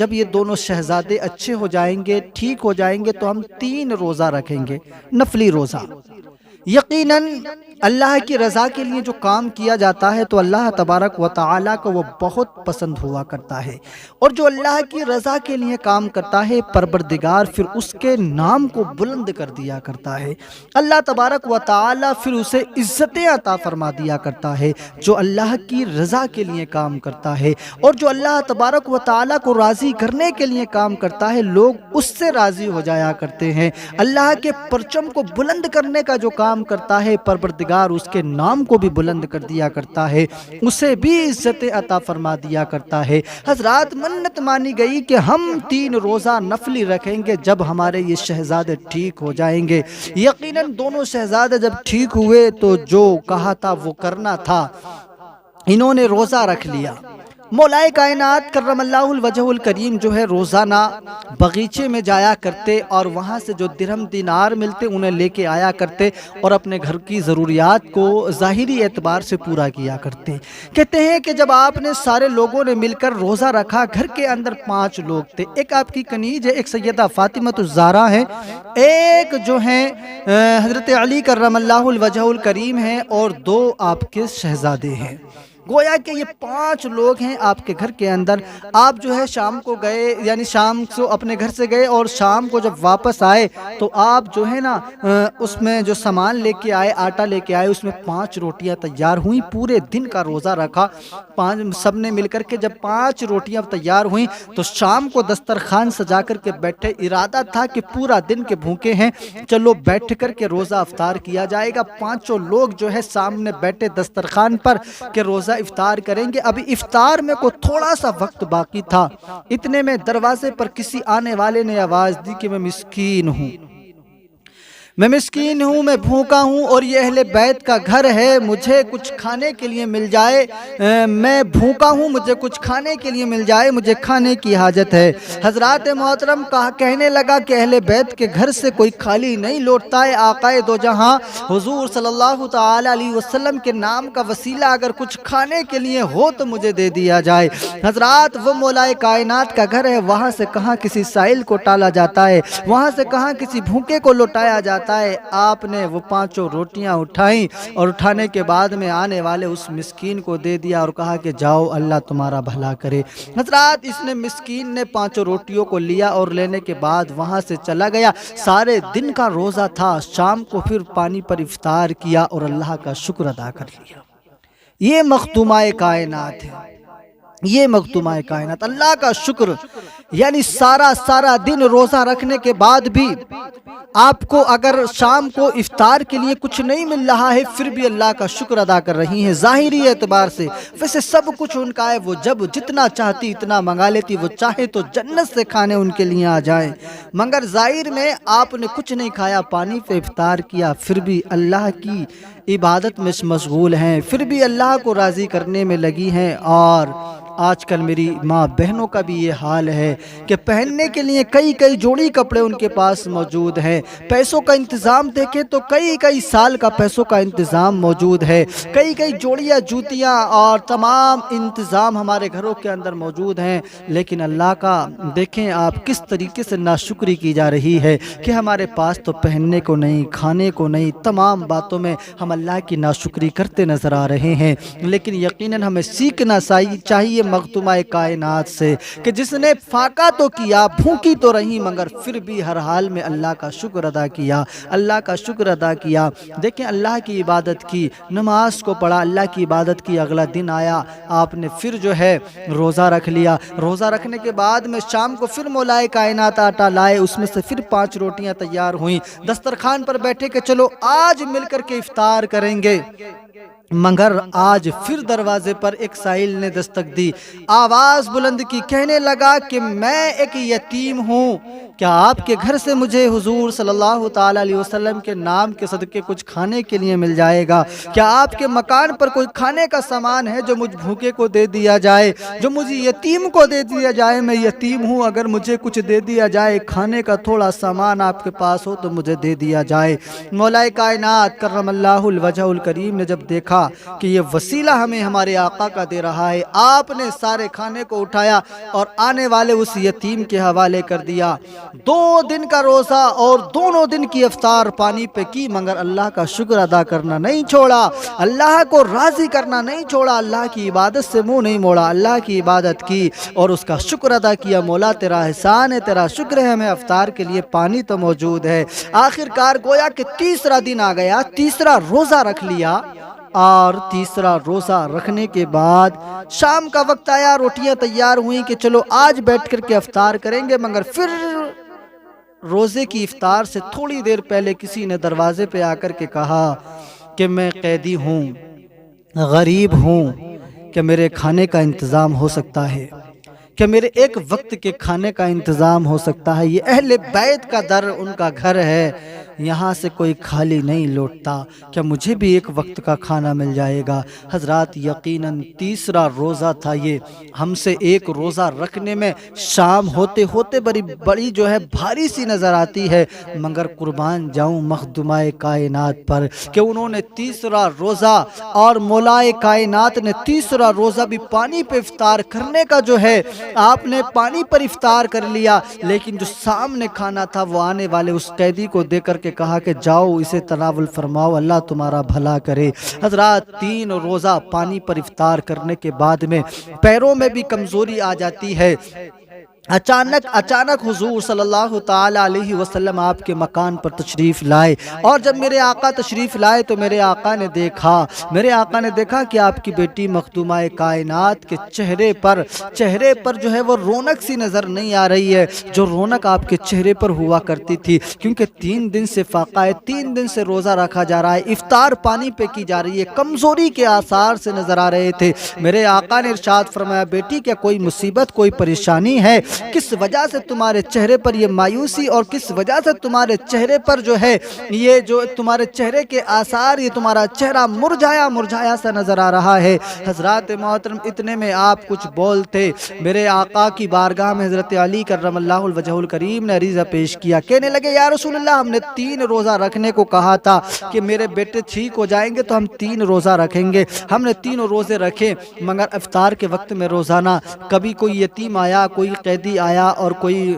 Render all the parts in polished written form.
جب یہ دونوں شہزادے اچھے ہو جائیں گے، ٹھیک ہو جائیں گے، تو ہم 3 روزہ رکھیں گے، نفلی روزہ۔ یقیناً اللہ کی رضا کے لیے جو کام کیا جاتا ہے تو اللہ تبارک و تعالیٰ کو وہ بہت پسند ہوا کرتا ہے، اور جو اللہ کی رضا کے لیے کام کرتا ہے پروردگار پھر اس کے نام کو بلند کر دیا کرتا ہے۔ اللہ تبارک و تعالیٰ پھر اسے عزتیں عطا فرما دیا کرتا ہے جو اللہ کی رضا کے لیے کام کرتا ہے، اور جو اللہ تبارک و تعالیٰ کو راضی کرنے کے لیے کام کرتا ہے لوگ اس سے راضی ہو جایا کرتے ہیں۔ اللہ کے پرچم کو بلند کرنے کا جو کام کرتا ہے پروردگار اس کے نام کو بھی بلند کر دیا کرتا ہے، اسے بھی عزت عطا فرما دیا کرتا ہے۔ حضرات منت مانی گئی کہ ہم 3 روزہ نفلی رکھیں گے جب ہمارے یہ شہزادے ٹھیک ہو جائیں گے۔ یقیناً دونوں شہزادے جب ٹھیک ہوئے تو جو کہا تھا وہ کرنا تھا، انہوں نے روزہ رکھ لیا۔ مولا کائنات کرم اللہ الوجہ الکریم جو ہے روزانہ باغیچے میں جایا کرتے اور وہاں سے جو درہم دینار ملتے انہیں لے کے آیا کرتے اور اپنے گھر کی ضروریات کو ظاہری اعتبار سے پورا کیا کرتے۔ کہتے ہیں کہ جب آپ نے سارے لوگوں نے مل کر روزہ رکھا، گھر کے اندر 5 لوگ تھے، ایک آپ کی کنیز ہے، ایک سیدہ فاطمہ الزہرا ہے، ایک جو ہیں حضرت علی کرم اللہ الوجہ الکریم ہیں، اور 2 آپ کے شہزادے ہیں۔ گویا کہ یہ 5 لوگ ہیں آپ کے گھر کے اندر۔ آپ جو ہے شام کو گئے، یعنی شام کو اپنے گھر سے گئے اور شام کو جب واپس آئے تو آپ جو ہے نا اس میں جو سامان لے کے آئے، آٹا لے کے آئے، اس میں 5 روٹیاں تیار ہوئیں۔ پورے دن کا روزہ رکھا، سب نے مل کر کے جب 5 روٹیاں تیار ہوئیں تو شام کو دسترخوان سجا کر کے بیٹھے۔ ارادہ تھا کہ پورا دن کے بھوکے ہیں، چلو بیٹھ کر کے روزہ افطار کیا جائے گا۔ 5 لوگ جو ہے سامنے بیٹھے دسترخوان پر کہ روزہ افطار کریں گے۔ ابھی افطار میں کو تھوڑا سا وقت باقی تھا، اتنے میں دروازے پر کسی آنے والے نے آواز دی کہ میں مسکین ہوں، میں بھوکا ہوں اور یہ اہل بیت کا گھر ہے، مجھے کچھ کھانے کے لیے مل جائے، میں بھوکا ہوں، مجھے کچھ کھانے کے لیے مل جائے، مجھے کھانے کی حاجت ہے۔ حضرات محترم کہنے لگا کہ اہل بیت کے گھر سے کوئی خالی نہیں لوٹتا ہے، آقائے دو جہاں حضور صلی اللہ تعالی علیہ وسلم کے نام کا وسیلہ اگر کچھ کھانے کے لیے ہو تو مجھے دے دیا جائے۔ حضرات وہ مولا کائنات کا گھر ہے، وہاں سے کہاں کسی سائل کو ٹالا جاتا ہے، وہاں سے کہاں کسی بھوکے کو لوٹایا جاتا ہے۔ آپ نے وہ 5 روٹیاں اٹھائیں اور اٹھانے کے بعد میں آنے والے اس مسکین کو دے دیا اور کہا کہ جاؤ اللہ تمہارا بھلا کرے۔ حضرات اس نے مسکین نے 5 روٹیوں کو لیا اور لینے کے بعد وہاں سے چلا گیا۔ سارے دن کا روزہ تھا، شام کو پھر پانی پر افطار کیا اور اللہ کا شکر ادا کر لیا۔ یہ مخدومہ کائنات ہے، یہ مخدومہ کائنات، اللہ کا شکر، یعنی سارا دن روزہ رکھنے کے بعد بھی آپ کو اگر شام کو افطار کے لیے کچھ نہیں مل رہا ہے پھر بھی اللہ کا شکر ادا کر رہی ہیں ظاہری اعتبار سے۔ ویسے سب کچھ ان کا ہے، وہ جب جتنا چاہتی اتنا منگا لیتی، وہ چاہے تو جنت سے کھانے ان کے لیے آ جائیں، مگر ظاہر میں آپ نے کچھ نہیں کھایا، پانی پہ افطار کیا، پھر بھی اللہ کی عبادت میں مشغول ہیں، پھر بھی اللہ کو راضی کرنے میں لگی ہیں۔ اور آج کل میری ماں بہنوں کا بھی یہ حال ہے کہ پہننے کے لیے کئی جوڑی کپڑے ان کے پاس موجود ہیں، پیسوں کا انتظام دیکھیں تو کئی سال کا پیسوں کا انتظام موجود ہے، کئی جوڑیاں جوتیاں اور تمام انتظام ہمارے گھروں کے اندر موجود ہیں، لیکن اللہ کا دیکھیں آپ کس طریقے سے ناشکری کی جا رہی ہے کہ ہمارے پاس تو پہننے کو نہیں، کھانے کو نہیں، تمام باتوں میں ہم اللہ کی ناشکری کرتے نظر آ رہے ہیں۔ لیکن یقیناً ہمیں سیکھنا چاہیے مخدومہ کائنات سے کہ جس نے فاقہ تو کیا، بھوکی تو رہی، مگر پھر بھی ہر حال میں اللہ کا شکر ادا کیا، اللہ کا شکر ادا کیا۔ دیکھیں اللہ کی عبادت کی، نماز کو پڑھا، اللہ کی عبادت کی، اگلا دن آیا آپ نے پھر جو ہے روزہ رکھ لیا۔ روزہ رکھنے کے بعد میں شام کو پھر مولا کائنات آٹا لائے، اس میں سے پھر 5 روٹیاں تیار ہوئیں، دسترخوان پر بیٹھے کہ چلو آج مل کر کے افطار کریں گے، مگر آج پھر دروازے پر ایک سائل نے دستک دی، آواز بلند کی، کہنے لگا کہ میں ایک یتیم ہوں، کیا آپ کے گھر سے مجھے حضور صلی اللہ تعالیٰ علیہ وسلم کے نام کے صدقے کچھ کھانے کے لیے مل جائے گا؟ کیا آپ کے مکان پر کوئی کھانے کا سامان ہے جو مجھ بھوکے کو دے دیا جائے، جو مجھے یتیم کو دے دیا جائے؟ میں یتیم ہوں، اگر مجھے کچھ دے دیا جائے، کھانے کا تھوڑا سامان آپ کے پاس ہو تو مجھے دے دیا جائے۔ مولا کائنات کرم اللہ الوجہ الکریم نے جب دیکھا کہ یہ وسیلہ ہمیں ہمارے آقا کا دے رہا ہے، آپ نے سارے کھانے کو اٹھایا اور آنے والے اس یتیم کے حوالے کر دیا۔ 2 دن کا روزہ اور دونوں دن کی افطار پانی پہ کی، مگر اللہ کا شکر ادا کرنا نہیں چھوڑا، اللہ کو راضی کرنا نہیں چھوڑا، اللہ کی عبادت سے منہ نہیں موڑا، اللہ کی عبادت کی اور اس کا شکر ادا کیا۔ مولا تیرا احسان ہے، تیرا شکر ہے، ہمیں افطار کے لیے پانی تو موجود ہے۔ آخر کار گویا کہ تیسرا دن آ گیا، تیسرا روزہ رکھ لیا، اور تیسرا روزہ رکھنے کے بعد شام کا وقت آیا، روٹیاں تیار ہوئیں کہ چلو آج بیٹھ کر کے افطار کریں گے، مگر پھر روزے کی افطار سے تھوڑی دیر پہلے کسی نے دروازے پہ آ کر کے کہا کہ میں قیدی ہوں، غریب ہوں، کہ میرے کھانے کا انتظام ہو سکتا ہے، کہ میرے ایک وقت کے کھانے کا انتظام ہو سکتا ہے؟ یہ اہل بیت کا در، ان کا گھر ہے، یہاں سے کوئی خالی نہیں لوٹتا، کیا مجھے بھی ایک وقت کا کھانا مل جائے گا؟ حضرات یقیناً تیسرا روزہ تھا یہ، ہم سے ایک روزہ رکھنے میں شام ہوتے ہوتے بڑی جو ہے بھاری سی نظر آتی ہے، مگر قربان جاؤں مخدومہ کائنات پر کہ انہوں نے تیسرا روزہ، اور مولائے کائنات نے تیسرا روزہ بھی پانی پہ افطار کرنے کا جو ہے، آپ نے پانی پر افطار کر لیا، لیکن جو سامنے کھانا تھا وہ آنے والے اس قیدی کو دے کر کے کہا کہ جاؤ اسے تناول فرماؤ، اللہ تمہارا بھلا کرے۔ حضرات 3 روزہ پانی پر افطار کرنے کے بعد میں پیروں میں بھی کمزوری آ جاتی ہے۔ اچانک حضور صلی اللہ تعالیٰ علیہ وسلم آپ کے مکان پر تشریف لائے، اور جب میرے آقا تشریف لائے تو میرے آقا نے دیکھا کہ آپ کی بیٹی مخدومہ کائنات کے چہرے پر جو ہے وہ رونق سی نظر نہیں آ رہی ہے، جو رونق آپ کے چہرے پر ہوا کرتی تھی، کیونکہ 3 دن سے فاقہ ہے، 3 دن سے روزہ رکھا جا رہا ہے، افطار پانی پہ کی جا رہی ہے، کمزوری کے آثار سے نظر آ رہے تھے۔ میرے آقا نے ارشاد فرمایا، بیٹی کیا کوئی مصیبت، کوئی پریشانی ہے؟ کس وجہ سے تمہارے چہرے پر یہ مایوسی، اور کس وجہ سے تمہارے چہرے پر جو ہے یہ جو تمہارے چہرے کے آثار، یہ تمہارا چہرہ مرجھایا سا نظر آ رہا ہے؟ حضرات محترم اتنے میں آپ کچھ بولتے، میرے آقا کی بارگاہ میں حضرت علی کرم اللہ الوجہ الکریم نے عریضہ پیش کیا، کہنے لگے یا رسول اللہ، ہم نے 3 روزہ رکھنے کو کہا تھا کہ میرے بیٹے ٹھیک ہو جائیں گے تو ہم 3 روزہ رکھیں گے، ہم نے 3 روزے رکھے، مگر افطار کے وقت میں روزانہ کبھی کوئی یتیم آیا، کوئی قیدی آیا اور کوئی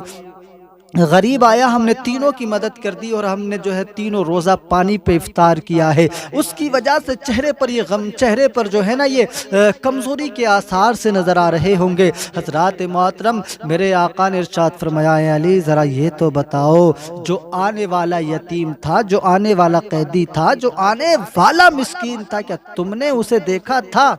غریب آیا، ہم نے تینوں کی مدد کر دی، اور ہم نے جو ہے 3 روزہ پانی پہ افطار کیا ہے، اس کی وجہ سے چہرے پر یہ غم، چہرے پر جو ہے نا یہ کمزوری کے آثار سے نظر آ رہے ہوں گے۔ حضرات محترم میرے آقا نے ارشاد فرمایا، اے علی ذرا یہ تو بتاؤ، جو آنے والا یتیم تھا، جو آنے والا قیدی تھا، جو آنے والا مسکین تھا، کیا تم نے اسے دیکھا تھا؟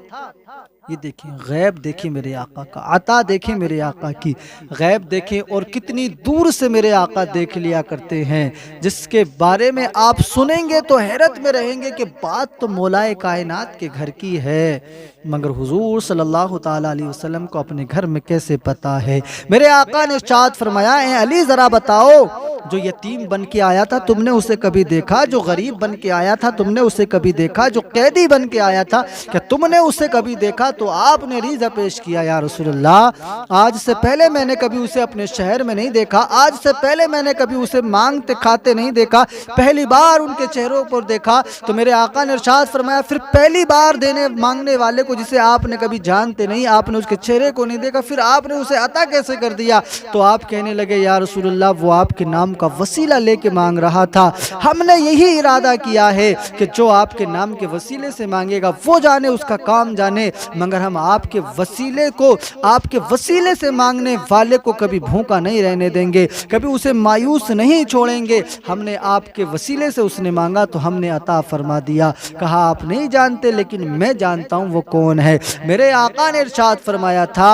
یہ دیکھیں غیب، دیکھیں میرے آقا کا عطا، دیکھیں میرے آقا کی غیب، دیکھیں اور کتنی دور سے میرے آقا دیکھ لیا کرتے ہیں، جس کے بارے میں آپ سنیں گے تو حیرت میں رہیں گے کہ بات تو مولائے کائنات کے گھر کی ہے، مگر حضور صلی اللہ تعالیٰ علیہ وسلم کو اپنے گھر میں کیسے پتا ہے؟ میرے آقا نے ارشاد فرمایا، اے علی ذرا بتاؤ، جو یتیم بن کے آیا تھا تم نے اسے کبھی دیکھا؟ جو غریب بن کے آیا تھا تم نے اسے کبھی دیکھا؟ جو قیدی بن کے آیا تھا کہ تم نے اسے کبھی دیکھا؟ تو آپ نے عریضہ پیش کیا، یا رسول اللہ، آج سے پہلے میں نے کبھی اسے اپنے شہر میں نہیں دیکھا، آج سے پہلے میں نے کبھی اسے مانگتے کھاتے نہیں دیکھا، پہلی بار ان کے چہروں پر دیکھا۔ تو میرے آقا نے ارشاد فرمایا، پھر پہلی بار دینے مانگنے والے کو جسے آپ نے کبھی جانتے نہیں، آپ نے اس کے چہرے کو نہیں دیکھا، پھر آپ نے اسے عطا کیسے کر دیا؟ تو آپ کہنے لگے، یا رسول اللہ، وہ آپ کے نام کا وسیلہ لے کے مانگ رہا تھا، ہم نے یہی ارادہ کیا ہے کہ جو آپ کے نام کے وسیلے سے مانگے گا وہ جانے، اس کا کام جانے، مگر ہم آپ کے وسیلے کو، آپ کے وسیلے سے مانگنے والے کو کبھی بھوکا نہیں رہنے دیں گے، کبھی اسے مایوس نہیں چھوڑیں گے۔ ہم نے آپ کے وسیلے سے اس نے مانگا تو ہم نے عطا فرما دیا۔ کہا آپ نہیں جانتے لیکن میں جانتا ہوں وہ کون ہے۔ میرے آقا نے ارشاد فرمایا تھا،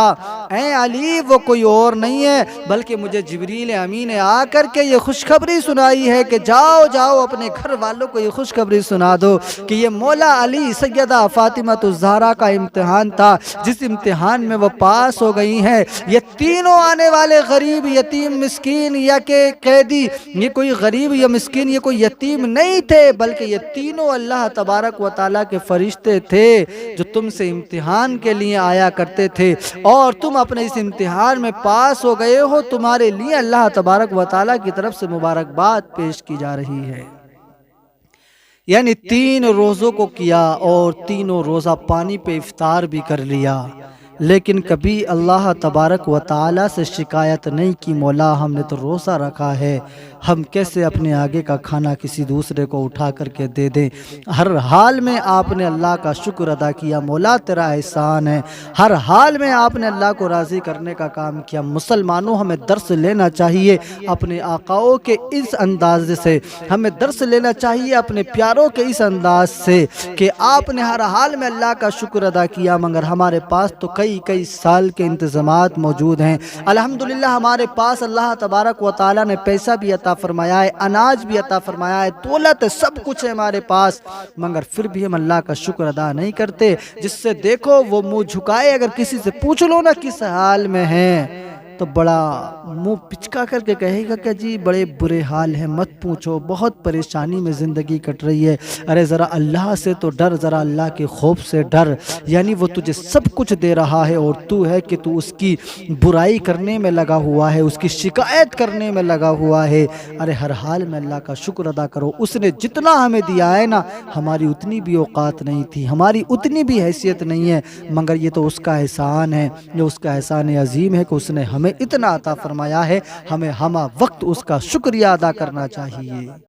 اے علی وہ کوئی اور نہیں ہے بلکہ مجھے جبریل امین نے آ کر کے یہ خوشخبری سنائی ہے کہ جاؤ جاؤ اپنے گھر والوں کو یہ خوشخبری سنا دو کہ یہ مولا علی سیدہ فاطمہ الزہرا کا امتحان تھا، جس امتحان میں وہ پاس ہو گئی ہیں۔ یہ تینوں آنے والے غریب، یتیم، مسکین یا کہ قیدی، یہ کوئی غریب یا مسکین، یہ کوئی یتیم نہیں تھے، بلکہ یہ تینوں اللہ تبارک و تعالیٰ کے فرشتے تھے جو تم سے امتحان کے لیے آیا کرتے تھے، اور تم اپنے اس امتحان میں پاس ہو گئے ہو۔ تمہارے لیے اللہ تبارک و تعالیٰ کی طرف سے مبارکباد پیش کی جا رہی ہے۔ یعنی 3 روزوں کو کیا اور تینوں روزہ پانی پہ افطار بھی کر لیا، لیکن کبھی اللہ تبارک و تعالیٰ سے شکایت نہیں کی، مولا ہم نے تو روزہ رکھا ہے، ہم کیسے اپنے آگے کا کھانا کسی دوسرے کو اٹھا کر کے دے دیں۔ ہر حال میں آپ نے اللہ کا شکر ادا کیا، مولا تیرا احسان ہے۔ ہر حال میں آپ نے اللہ کو راضی کرنے کا کام کیا۔ مسلمانوں ہمیں درس لینا چاہیے اپنے آقاؤں کے اس انداز سے، ہمیں درس لینا چاہیے اپنے پیاروں کے اس انداز سے کہ آپ نے ہر حال میں اللہ کا شکر ادا کیا، مگر ہمارے پاس تو کئی سال کے انتظامات موجود ہیں۔ الحمدللہ ہمارے پاس اللہ تبارک و تعالیٰ نے پیسہ بھی عطا فرمایا ہے، اناج بھی عطا فرمایا ہے، دولت ہے، سب کچھ ہے ہمارے پاس، مگر پھر بھی ہم اللہ کا شکر ادا نہیں کرتے۔ جس سے دیکھو وہ منہ جھکائے، اگر کسی سے پوچھ لو نا کس حال میں ہیں تو بڑا منہ پچکا کر کے کہے گا کہ جی بڑے برے حال ہیں، مت پوچھو، بہت پریشانی میں زندگی کٹ رہی ہے۔ ارے ذرا اللہ سے تو ڈر، ذرا اللہ کے خوف سے ڈر، یعنی وہ تجھے سب کچھ دے رہا ہے اور تو ہے کہ تو اس کی برائی کرنے میں لگا ہوا ہے، اس کی شکایت کرنے میں لگا ہوا ہے۔ ارے ہر حال میں اللہ کا شکر ادا کرو، اس نے جتنا ہمیں دیا ہے نا، ہماری اتنی بھی اوقات نہیں تھی، ہماری اتنی بھی حیثیت نہیں ہے، مگر یہ تو اس کا احسان ہے، یہ اس کا احسان عظیم ہے کہ اس نے ہمیں اتنا عطا فرمایا ہے۔ ہمیں ہمہ وقت اس کا شکریہ ادا کرنا چاہیے۔